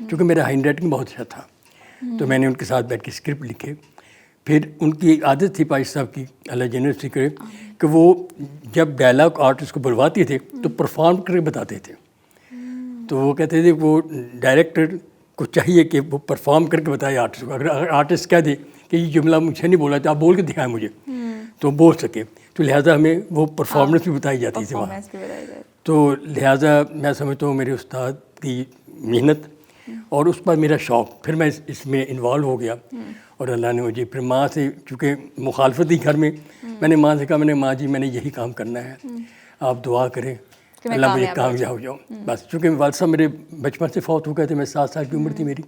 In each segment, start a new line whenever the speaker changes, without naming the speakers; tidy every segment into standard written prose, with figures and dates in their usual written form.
چونکہ میرا hand writing بہت اچھا تھا تو میں نے ان کے ساتھ بیٹھ کے اسکرپٹ لکھے. پھر ان کی ایک عادت تھی پائش صاحب کی, اللہ جنت سے کرے, کہ وہ جب ڈائلاگ آرٹسٹ کو بلواتے تھے تو پرفارم کر کے بتاتے تھے. تو وہ کہتے تھے وہ ڈائریکٹر کو چاہیے کہ وہ پرفارم کر کے بتائے آرٹسٹ کو. اگر آرٹسٹ کہہ دے کہ یہ جملہ مجھے نہیں بولا تھا, آپ بول کے دکھائیں مجھے, تو بول سکے. تو لہٰذا ہمیں وہ پرفارمنس بھی بتائی جاتی تھی وہاں. تو لہٰذا میں سمجھتا ہوں میرے استاد کی محنت اور اس پر میرا شوق, پھر میں اس میں انوالو ہو گیا. اور اللہ نے مجھے پھر ماں سے, چونکہ مخالفت ہی گھر میں نے ماں سے کہا, میں نے ماں جی میں نے یہی کام کرنا ہے, آپ دعا کریں اللہ مجھے کامیاب ہو جاؤں. بس چونکہ والد صاحب میرے بچپن سے فوت ہو گئے تھے, میں 7 سال کی عمر تھی میری,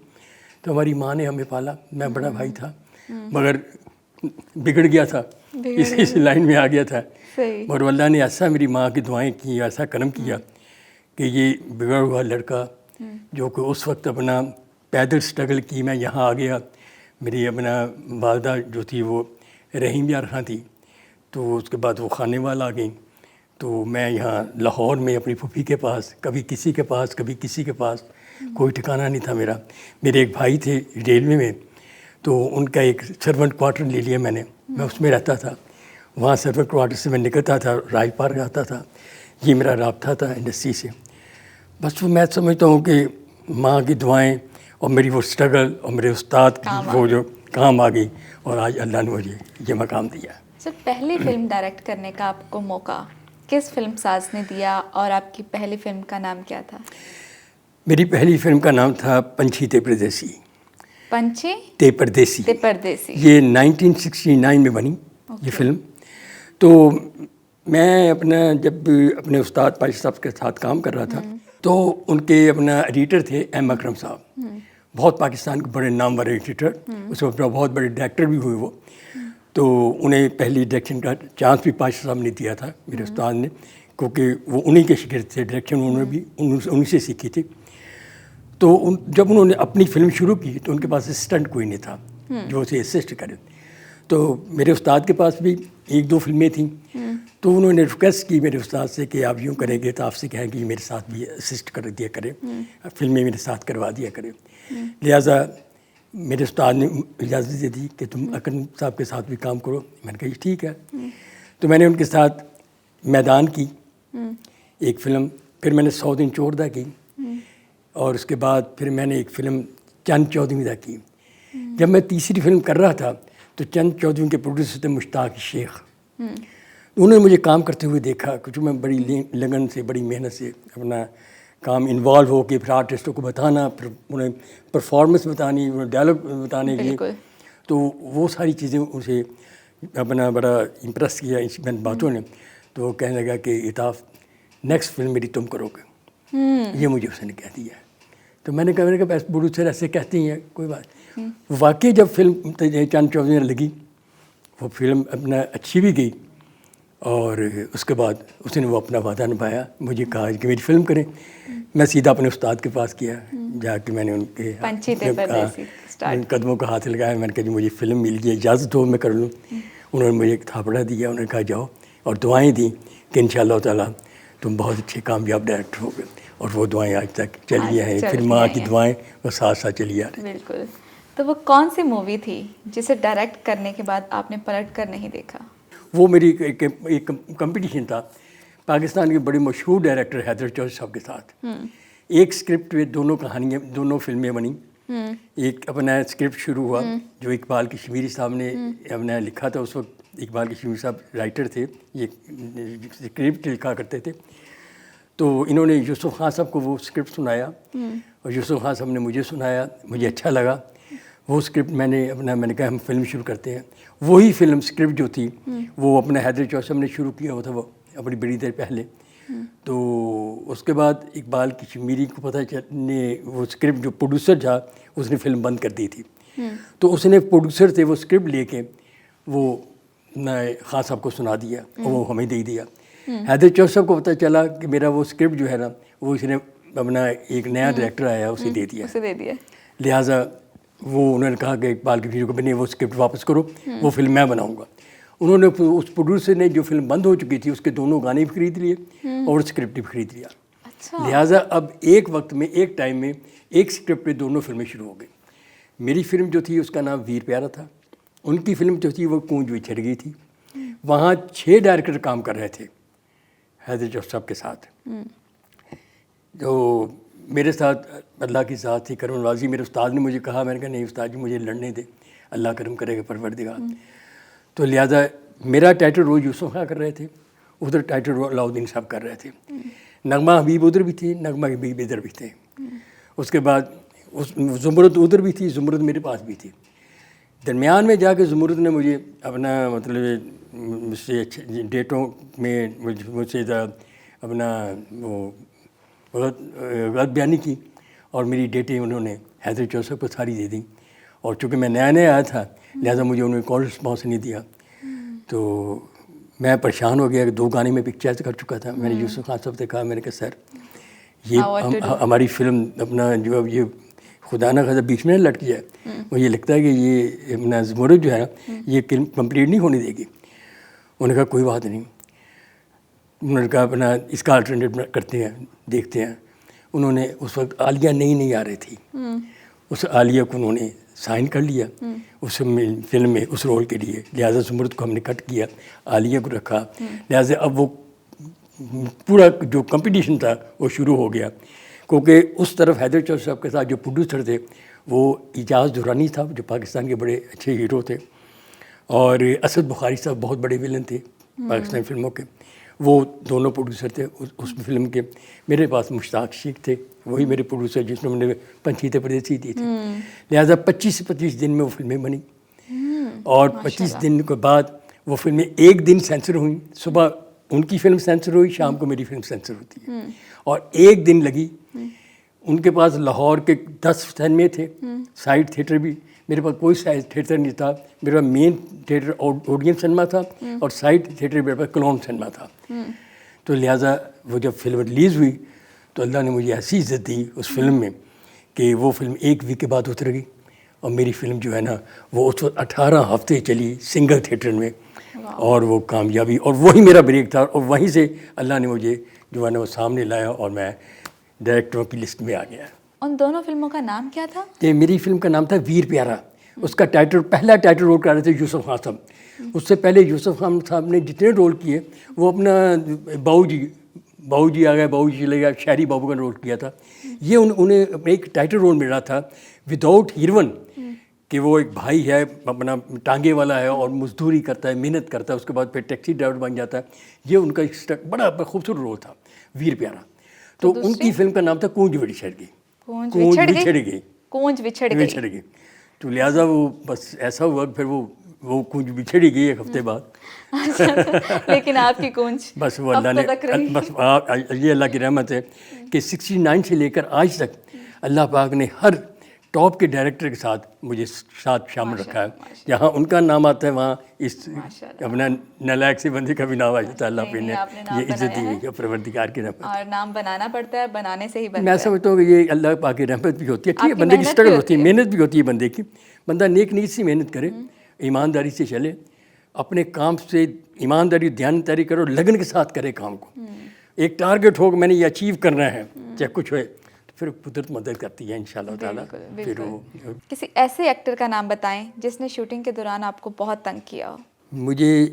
تو ہماری ماں نے ہمیں پالا. میں بڑا بھائی تھا مگر بگڑ گیا تھا, اس لائن میں آ گیا تھا. اور اللہ نے ایسا میری ماں کی دعائیں کی, ایسا کرم کیا کہ یہ بگڑا ہوا لڑکا جو کہ اس وقت اپنا پیدل اسٹرگل کی, میں یہاں آ گیا. میری اپنا والدہ جو تھی وہ رحیم یار خاں تھی, تو اس کے بعد وہ خانے والا آ گئیں. تو میں یہاں لاہور میں اپنی پھوپھی کے پاس, کبھی کسی کے پاس کبھی کسی کے پاس, کوئی ٹھکانہ نہیں تھا میرا. میرے ایک بھائی تھے ریلوے میں, تو ان کا ایک سرونٹ کوارٹر لے لیا میں نے, میں اس میں رہتا تھا. وہاں سرونٹ کوارٹر سے میں نکلتا تھا, رائل پارک آتا تھا. یہ میرا رابطہ تھا انڈسٹری سے. بس وہ میں سمجھتا ہوں کہ ماں کی دعائیں اور میری وہ اسٹرگل اور میرے استاد کی وہ جو کام آ گئی, اور آج اللہ نے مجھے یہ مقام دیا.
سر, پہلی فلم ڈائریکٹ کرنے کا آپ کو موقع کس فلم ساز نے دیا, اور آپ کی پہلی فلم کا نام کیا تھا؟
میری پہلی فلم کا نام تھا پنچھی تے پردیسی.
پنچھی
تے پردیسی, یہ 1969 میں بنی یہ فلم. تو میں جب اپنے استاد پائش صاحب کے ساتھ کام کر رہا تھا, تو ان کے اپنا ایڈیٹر تھے ایم اکرم صاحب, بہت پاکستان کے بڑے نامور ایڈیٹر, اس وقت بہت بڑے ڈائریکٹر بھی ہوئے وہ. تو انہیں پہلی ڈائریکشن کا چانس بھی پائش صاحب نے دیا تھا میرے استاد نے, کیونکہ وہ انہی کے شاگرد تھے, ڈائریکشن انہوں نے بھی انہی سے سیکھی تھی. تو جب انہوں نے اپنی فلم شروع کی تو ان کے پاس اسسٹنٹ کوئی نہیں تھا جو اسے اسسٹ کرے. تو میرے استاد کے پاس بھی 1-2 فلمیں تھیں, تو انہوں نے ریکویسٹ کی میرے استاد سے کہ آپ یوں کریں گے تو آپ سے کہیں کہ میرے ساتھ بھی اسسٹ کر دیا کرے, فلمیں میرے ساتھ کروا دیا کرے. لہٰذا میرے استاد نے اجازت دے دی کہ تم اکرم صاحب کے ساتھ بھی کام کرو. میں نے کہا یہ ٹھیک ہے. تو میں نے ان کے ساتھ میدان کی ایک فلم, پھر میں نے 100 دن چوردہ کی, اور اس کے بعد پھر میں نے ایک فلم چند چودھویں کی. جب میں تیسری فلم کر رہا تھا تو چند چودھویں کے پروڈیوسر تھے مشتاق شیخ. انہوں نے مجھے کام کرتے ہوئے دیکھا, کچھ میں بڑی لگن سے بڑی محنت سے اپنا کام انوالو ہو کے پھر آرٹسٹوں کو بتانا, پھر انہیں پرفارمنس بتانی, انہیں ڈائلاگ بتانے کے لیے. تو وہ ساری چیزیں اسے اپنا بڑا امپریس کیا ان باتوں نے. تو وہ کہنے لگا کہ الطاف نیکسٹ فلم میری تم کرو گے, یہ مجھے اس نے کہہ دیا. تو میں نے کہا بس پروڈیوسر ایسے کہتے ہیں کوئی بات. واقعی جب فلم چند چودھویں لگی, وہ فلم اپنا اچھی بھی گئی, اور اس کے بعد اس نے وہ اپنا وعدہ نبھایا, مجھے کہا کہ میری فلم کریں. میں سیدھا اپنے استاد کے پاس کیا, جا کے میں نے ان کے قدموں کا ہاتھ لگایا. میں نے کہا جی مجھے فلم مل گئی, اجازت ہو میں کر لوں. انہوں نے مجھے ایک تھاپڑا دیا, انہوں نے کہا جاؤ, اور دعائیں دیں کہ انشاءاللہ تعالیٰ تم بہت اچھے کامیاب ڈائریکٹر ہو گئے. اور وہ دعائیں آج تک چلی ہیں, پھر ماں کی دعائیں وہ ساتھ ساتھ چلی آ رہی ہیں.
بالکل. تو وہ کون سی مووی تھی جسے ڈائریکٹ کرنے کے بعد آپ نے پلٹ کر نہیں دیکھا؟
وہ میری ایک کمپٹیشن تھا پاکستان کے بڑے مشہور ڈائریکٹر حیدر چوہدری صاحب کے ساتھ. ایک اسکرپٹ میں دونوں فلمیں بنیں. ایک اپنا اسکرپٹ شروع ہوا جو اقبال کشمیری صاحب نے اپنا لکھا تھا. اس وقت اقبال کشمیری صاحب رائٹر تھے, یہ اسکرپٹ لکھا کرتے تھے. تو انہوں نے یوسف خان صاحب کو وہ اسکرپٹ سنایا, اور یوسف خان صاحب نے مجھے سنایا. مجھے اچھا لگا وہ اسکرپٹ. میں نے کہا ہم فلم شروع کرتے ہیں. وہی فلم اسکرپٹ جو تھی وہ اپنا حیدر چوہدری صاحب نے شروع کیا ہوا تھا وہ اپنی بڑی دیر پہلے. تو اس کے بعد اقبال کشمیری کو پتہ چلنے وہ اسکرپٹ جو پروڈیوسر تھا اس نے فلم بند کر دی تھی. تو اس نے پروڈیوسر سے وہ اسکرپٹ لے کے وہ خان صاحب کو سنا دیا, اور وہ ہمیں دے دیا. حیدر چوہدری صاحب کو پتہ چلا کہ میرا وہ اسکرپٹ جو ہے نا وہ اس نے اپنا ایک نیا ڈائریکٹر آیا اسے دے دیا. لہٰذا وہ انہوں نے کہا کہ اقبال کشمیری کو بنے وہ اسکرپٹ واپس کرو, وہ فلم میں بناؤں گا. انہوں نے اس پروڈیوسر نے جو فلم بند ہو چکی تھی اس کے دونوں گانے بھی خرید لیے اور اسکرپٹ بھی خرید لیا. لہٰذا اب ایک وقت میں ایک ٹائم میں ایک اسکرپٹ پہ دونوں فلمیں شروع ہو گئی. میری فلم جو تھی اس کا نام ویر پیارا تھا, ان کی فلم جو تھی وہ کونج بچھڑ گئی تھی. وہاں 6 ڈائریکٹر کام کر رہے تھے حیدر جوسف صاحب کے ساتھ. جو میرے ساتھ اللہ کی ذات تھی, کرم نوازی میرے استاد نے مجھے کہا, میں نے کہا نہیں استاد جی مجھے لڑنے دے, اللہ کرم کرے گا پروردگار. تو لہٰذا میرا ٹائٹل رول یوسف خان کر رہے تھے, ادھر ٹائٹل رول علاؤدین صاحب کر رہے تھے. نغمہ حبیب ادھر بھی تھی, نغمہ حبیب ادھر بھی تھے. اس کے بعد زمرد ادھر بھی تھی, زمرد میرے پاس بھی تھی. درمیان میں جا کے زمرد نے مجھے اپنا مطلب مجھ سے ڈیٹوں میں مجھ سے اپنا وہ غلط بیانی کی, اور میری ڈیٹیں انہوں نے حیدر جوسف کو ساری دے دیں. اور چونکہ میں نیا نیا آیا تھا لہٰذا مجھے انہوں نے کال رسپانس نہیں دیا. تو میں پریشان ہو گیا کہ 2 گانے میں پکچر کر چکا تھا. میں نے یوسف خان صاحب سے کہا, میں نے کہا سر یہ ہماری فلم اپنا جو اب یہ خدا نہ خدا بیچ میں لٹ گیا ہے, مجھے لگتا ہے کہ یہ اپنا زمرد جو ہے نا یہ کمپلیٹ نہیں ہونے دے گی. انہوں نے کہا کوئی بات نہیں. انہوں نے کہا اپنا اس کا الٹرنیٹ کرتے ہیں, دیکھتے ہیں. انہوں نے اس وقت عالیہ نئی آ رہی تھی, اس عالیہ کو انہوں نے سائن کر لیا اس فلم میں اس رول کے لیے. لہٰذا زمرد کو ہم نے کٹ کیا, عالیہ کو رکھا. لہٰذا اب وہ پورا جو کمپٹیشن تھا وہ شروع ہو گیا, کیونکہ اس طرف حیدر جوسف صاحب کے ساتھ جو پروڈیوسر تھے وہ اعجاز درانی تھا جو پاکستان کے بڑے اچھے ہیرو تھے, اور اسد بخاری صاحب بہت بڑے ویلن تھے پاکستانی فلموں کے. وہ دونوں پروڈیوسر تھے اس فلم کے. میرے پاس مشتاق شیخ تھے, وہی میرے پروڈیوسر جس نے مجھے پنچیتے پردیسی دی تھی. لہٰذا 25 سے 25 دن میں وہ فلمیں بنی, اور 25 دن کے بعد وہ فلمیں ایک دن سینسر ہوئیں. صبح ان کی فلم سینسر ہوئی, شام کو میری فلم سینسر ہوتی ہے. اور ایک دن لگی. ان کے پاس لاہور کے 10 سینمے تھے, سائڈ تھیٹر بھی. میرے پاس کوئی سائڈ تھیٹر نہیں تھا. میرا مین تھیٹر اوڈین سنیما تھا, اور سائڈ تھیٹر میرے پاس کلون سنیما تھا. تو لہٰذا وہ جب فلم ریلیز ہوئی تو اللہ نے مجھے ایسی عزت دی اس فلم میں کہ وہ فلم 1 ویک کے بعد اتر گئی, اور میری فلم جو ہے نا وہ اس وقت 18 ہفتے چلی سنگل تھیٹر میں, اور وہ کامیابی, اور وہی میرا بریک تھا. اور وہیں سے اللہ نے مجھے جو ہے نا وہ سامنے لایا, اور میں ڈائریکٹروں کی لسٹ میں آ گیا.
ان دونوں فلموں کا نام کیا تھا؟
کہ میری فلم کا نام تھا ویر پیارا. اس کا پہلا ٹائٹل رول کر رہے تھے یوسف خان صاحب. اس سے پہلے یوسف خان صاحب نے جتنے رول کیے وہ اپنا باؤ جی آ گئے, باؤ جی چلے گئے, شہری بابو کا رول کیا تھا. یہ انہیں ایک ٹائٹل رول مل رہا تھا وداؤٹ ہیروئن, کہ وہ ایک بھائی ہے اپنا ٹانگے والا ہے اور مزدوری کرتا ہے, محنت کرتا ہے, اس کے بعد پھر ٹیکسی ڈرائیور بن جاتا ہے. یہ ان کا ایک بڑا خوبصورت رول تھا ویر پیارا. تو ان کی فلم کا نام تھا کونج بچھڑ گئی.
کونج بچھڑ گئی.
تو لہٰذا وہ بس ایسا ہوا پھر وہ کونج بچھڑ ہی گئی ایک ہفتے بعد.
لیکن آپ کی کونج
بس وہ اللہ نے, بس یہ اللہ کی رحمت ہے کہ 69 سے لے کر آج تک اللہ پاک نے ہر ٹاپ کے ڈائریکٹر کے ساتھ مجھے ساتھ شامل رکھا ہے. جہاں ان کا نام آتا ہے وہاں اس اپنا نالائق سے بندے کا بھی نام آ جاتا ہے. اللہ پہ نے یہ عزت دی ہے پروردگار کی رحمت.
اور نام بنانا پڑتا ہے, بنانے سے ہی بنتا ہے.
میں سمجھتا ہوں کہ یہ اللہ پاک کی رحمت بھی ہوتی ہے. ٹھیک ہے, بندے کی اسٹرگل ہوتی ہے, محنت بھی ہوتی ہے بندے کی. بندہ نیک نیت سے محنت کرے, ایمانداری سے چلے, اپنے کام سے ایمانداری دیانتداری کرو, لگن کے ساتھ کرے کام کو. ایک ٹارگیٹ ہو کہ میں نے یہ اچیو کرنا ہے چاہے کچھ ہوئے, پھر قدرت مدد کرتی ہے انشاءاللہ تعالیٰ. پھر
کسی ایسے ایکٹر کا نام بتائیں جس نے شوٹنگ کے دوران آپ کو بہت تنگ کیا ہو.
مجھے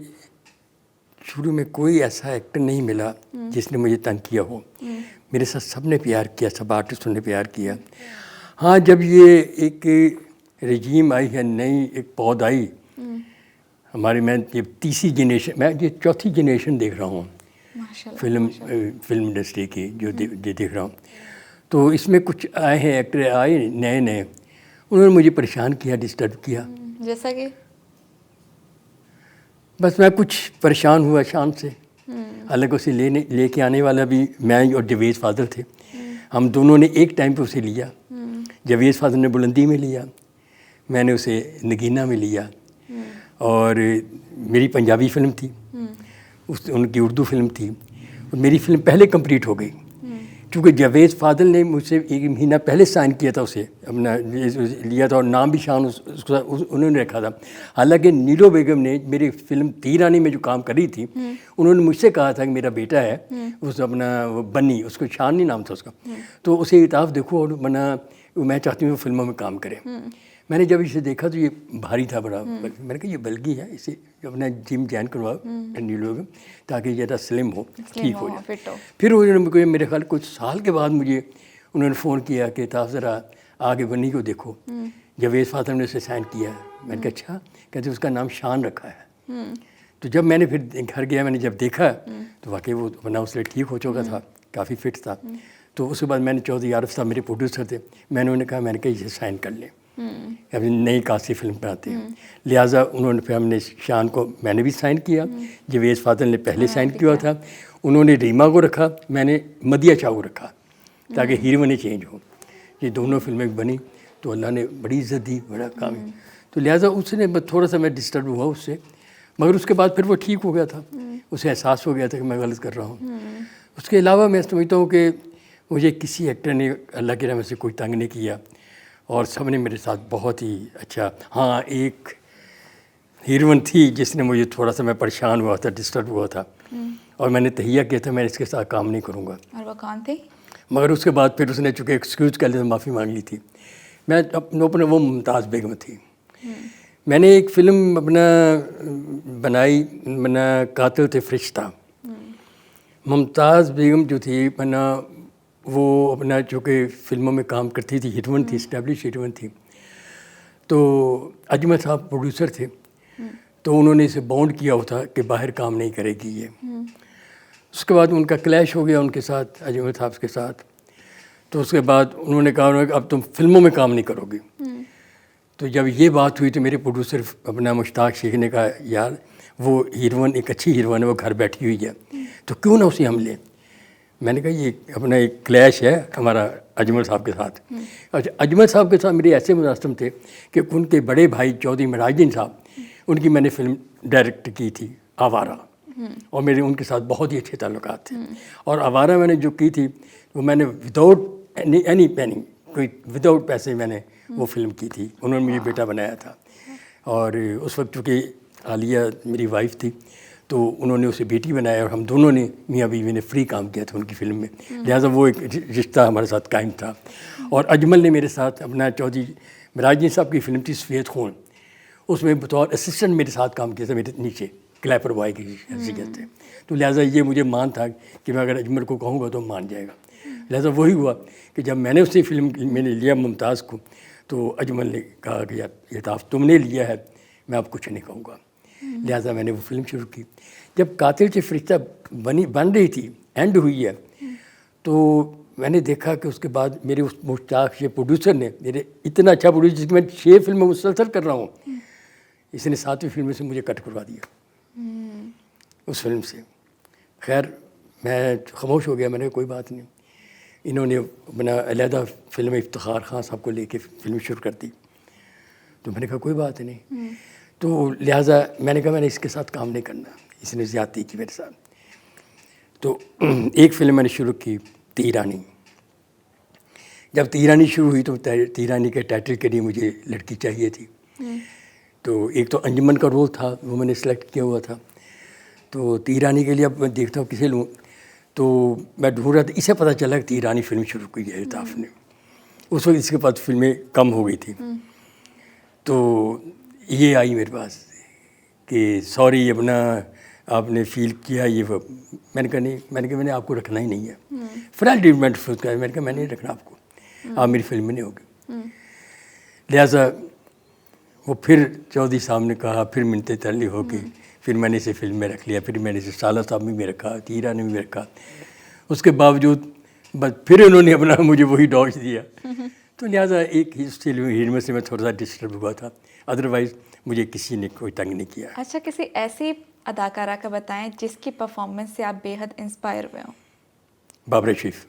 شروع میں کوئی ایسا ایکٹر نہیں ملا جس نے مجھے تنگ کیا ہو. میرے ساتھ سب نے پیار کیا, سب آرٹسٹوں نے پیار کیا. ہاں جب یہ ایک رجیم آئی ہے, نئی ایک پود آئی ہمارے, میں یہ 3ری جنریشن, میں یہ 4تھی جنریشن دیکھ رہا ہوں فلم انڈسٹری کی جو دیکھ رہا ہوں. تو اس میں کچھ آئے ہیں ایکٹر آئے نئے, انہوں نے مجھے پریشان کیا, ڈسٹرب کیا.
جیسا کہ
بس میں کچھ پریشان ہوا شان سے. حالانکہ اسے لے کے آنے والا بھی میں اور جاوید فاضل تھے. ہم دونوں نے ایک ٹائم پہ اسے لیا. جاوید فاضل نے بلندی میں لیا, میں نے اسے نگینہ میں لیا. اور میری پنجابی فلم تھی, ان کی اردو فلم تھی. میری فلم پہلے کمپلیٹ ہو گئی, چونکہ جاوید فاضل نے مجھ سے 1 مہینہ پہلے سائن کیا تھا اسے اپنا لیا تھا اور نام بھی شان اس کا انہوں نے رکھا تھا. حالانکہ نیلو بیگم نے میری فلم تیر رانی میں جو کام کری تھی انہوں نے مجھ سے کہا تھا کہ میرا بیٹا ہے اس اپنا بنی, اس کو شان نہیں نام تھا اس کا, تو اسے الطاف دیکھو اور میں چاہتی ہوں وہ فلموں میں کام کرے. میں نے جب اسے دیکھا تو یہ بھاری تھا بڑا, میں نے کہا یہ بلگی ہے, اسے اپنا جم جوائن کروا نیلو بیگم تاکہ یہ ذرا سلم ہو, ٹھیک ہو جائے. پھر انہوں نے میرے خیال کچھ سال کے بعد مجھے انہوں نے فون کیا کہ طاف ذرا آگے بنی کو دیکھو, جاوید فاضل نے اسے سائن کیا ہے. میں نے کہا اچھا, کہتے اس کا نام شان رکھا ہے. تو جب میں نے پھر گھر گیا, میں نے جب دیکھا تو واقعی وہ بنا اس لیے ٹھیک ہو چکا تھا, کافی فٹ تھا. تو اس کے بعد میں نے چودھری عارف صاحب میرے پروڈیوسر تھے, میں نے انہیں کہا, میں نے کہا اسے سائن کر لیں, ابھی نئی کاستی فلم بناتے ہیں. لہٰذا انہوں نے پھر ہم نے شان کو میں نے بھی سائن کیا, جاوید فاضل نے پہلے سائن کیا تھا, انہوں نے ریما کو رکھا, میں نے مدیہ شاہ کو رکھا تاکہ ہیروئنیں چینج ہوں. یہ دونوں فلمیں بنی تو اللہ نے بڑی عزت دی, بڑا کام ہے. تو لہٰذا اس نے تھوڑا سا میں ڈسٹرب ہوا اس سے, مگر اس کے بعد پھر وہ ٹھیک ہو گیا تھا, اسے احساس ہو گیا تھا کہ میں غلط کر رہا ہوں. اس کے علاوہ میں سمجھتا ہوں کہ مجھے کسی ایکٹر نے اللہ کی رحمت سے کوئی تنگ نہیں کیا اور سب نے میرے ساتھ بہت ہی اچھا. ہاں ایک ہیروئن تھی جس نے مجھے تھوڑا سا میں پریشان ہوا تھا, ڈسٹرب ہوا تھا, اور میں نے تہیہ کیا تھا میں اس کے ساتھ کام نہیں کروں گا.
اور وہ کون تھی؟
مگر اس کے بعد پھر اس نے چونکہ ایکسکیوز کر لیا, معافی مانگ لی تھی. میں اپنے وہ ممتاز بیگم تھی. میں نے ایک فلم اپنا بنائی, قاتل تھے فرشتہ. ممتاز بیگم جو تھی اپنا وہ اپنا چونکہ فلموں میں کام کرتی تھی, ہیروئن تھی, اسٹیبلش ہیروئن تھی. تو اجمل صاحب پروڈیوسر تھے, تو انہوں نے اسے باؤنڈ کیا ہوا تھا کہ باہر کام نہیں کرے گی یہ. اس کے بعد ان کا کلیش ہو گیا ان کے ساتھ, اجمل صاحب کے ساتھ. تو اس کے بعد انہوں نے کہا کہ اب تم فلموں میں کام نہیں کرو گی. تو جب یہ بات ہوئی تو میرے پروڈیوسر اپنا مشتاق شیخ نے کہا, یار وہ ہیروئن ایک اچھی ہیروئن ہے, وہ گھر بیٹھی ہوئی ہے, تو کیوں نہ اسے ہم لیں. میں نے کہا یہ اپنا ایک کلیش ہے ہمارا اجمل صاحب کے ساتھ. اچھا, اجمل صاحب کے ساتھ میرے ایسے ملازم تھے کہ ان کے بڑے بھائی چودھری معراج الدین صاحب, ان کی میں نے فلم ڈائریکٹ کی تھی آوارہ, اور میرے ان کے ساتھ بہت ہی اچھے تعلقات تھے. اور آوارہ میں نے جو کی تھی وہ میں نے وداؤٹ اینی پینی, کوئی وداؤٹ پیسے میں نے وہ فلم کی تھی. انہوں نے مجھے بیٹا بنایا تھا, اور اس وقت چونکہ عالیہ میری وائف تھی تو انہوں نے اسے بیٹی بنایا, اور ہم دونوں نے میاں بیوی نے فری کام کیا تھا ان کی فلم میں. لہٰذا وہ ایک رشتہ ہمارے ساتھ قائم تھا. اور اجمل نے میرے ساتھ اپنا چودھری معراج الدین صاحب کی فلم تھی سفید خون, اس میں بطور اسسٹنٹ میرے ساتھ کام کیا تھا, میرے نیچے کلیپر بوائے کی حیثیت سے. تو لہٰذا یہ مجھے مان تھا کہ میں اگر اجمل کو کہوں گا تو مان جائے گا. لہٰذا وہی ہوا کہ جب میں نے اس سے فلم میں نے لیا ممتاز کو, تو اجمل نے کہا کہ یار الطاف تم نے لیا ہے, میں اب کچھ نہیں کہوں گا. لہٰذا میں نے وہ فلم شروع کی. جب قاتل سے فرشتہ بن رہی تھی, اینڈ ہوئی ہے, تو میں نے دیکھا کہ اس کے بعد میرے اس مشتاق یہ پروڈیوسر نے, میرے اتنا اچھا پروڈیوسر جس کی میں 6 فلمیں مسلسل کر رہا ہوں, اس نے 7ویں فلم سے مجھے کٹ کروا دیا اس فلم سے. خیر میں خاموش ہو گیا, میں نے کوئی بات نہیں. انہوں نے اپنا علیحدہ فلم افتخار خان صاحب کو لے کے فلم شروع کر دی, تو میں نے کہا کوئی بات نہیں. تو لہٰذا میں نے کہا میں نے اس کے ساتھ کام نہیں کرنا, اس نے زیادتی کی میرے ساتھ. تو ایک فلم میں نے شروع کی تیر رانی. جب تیر رانی شروع ہوئی تو تیر رانی کے ٹائٹل کے لیے مجھے لڑکی چاہیے تھی. تو ایک تو انجمن کا رول تھا, وہ میں نے سلیکٹ کیا ہوا تھا. تو تیر رانی کے لیے اب میں دیکھتا ہوں کسے لوں, تو میں ڈھونڈ رہا تھا. اسے پتہ چلا کہ تیر رانی فلم شروع کی ہے الطاف نے. اس وقت اس کے پاس فلمیں کم ہو گئی تھیں. تو یہ آئی میرے پاس کہ سوری اپنا آپ نے فیل کیا یہ وہ. میں نے کہا نہیں, میں نے کہا میں نے آپ کو رکھنا ہی نہیں ہے. فلاح ڈیولپمنٹ فوز کا, میں نے کہا میں نہیں رکھنا آپ کو, آپ میری فلم میں نہیں ہوگی. لہٰذا وہ پھر چودھری صاحب نے کہا, پھر منتیں ترلی ہو کے پھر میں نے اسے فلم میں رکھ لیا. پھر میں نے اسے سالہ صاحب میں بھی رکھا, تیر رانی میں بھی رکھا. اس کے باوجود بس پھر انہوں نے اپنا مجھے وہی ڈاج دیا. تو لہٰذا ایک ہیروئن سے میں تھوڑا سا ڈسٹرب ہوا تھا, ادروائز مجھے کسی نے کوئی تنگ نہیں کیا.
اچھا, کسی ایسی اداکارہ کا بتائیں جس کی پرفارمنس سے آپ بے حد انسپائر ہوئے ہوں.
بابرہ شریف.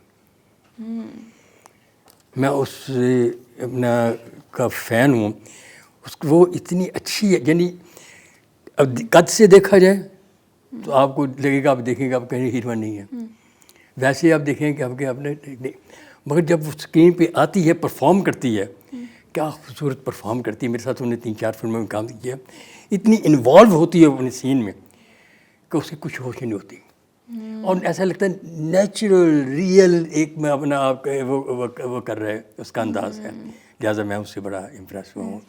میں اس اپنا کا فین ہوں. وہ اتنی اچھی ہے, یعنی اب قد سے دیکھا جائے تو آپ کو لگے گا, آپ دیکھیں گے آپ کہیں ہیروئن نہیں ہے. ویسے آپ دیکھیں کہ آپ کے آپ نے مگر جب وہ اسکرین پہ آتی ہے پرفارم کرتی ہے کیا خوبصورت پرفارم کرتی ہے. میرے ساتھ انہوں نے 3-4 فلموں میں کام کیا, اتنی انوالو ہوتی ہے اپنے سین میں کہ اس کی کچھ ہوش نہیں ہوتی, اور ایسا لگتا ہے نیچرل ریئل ایک میں اپنا آپ کا وہ کر رہے اس کا انداز ہے. لہٰذا میں اس سے بڑا امپریس ہوا ہوں.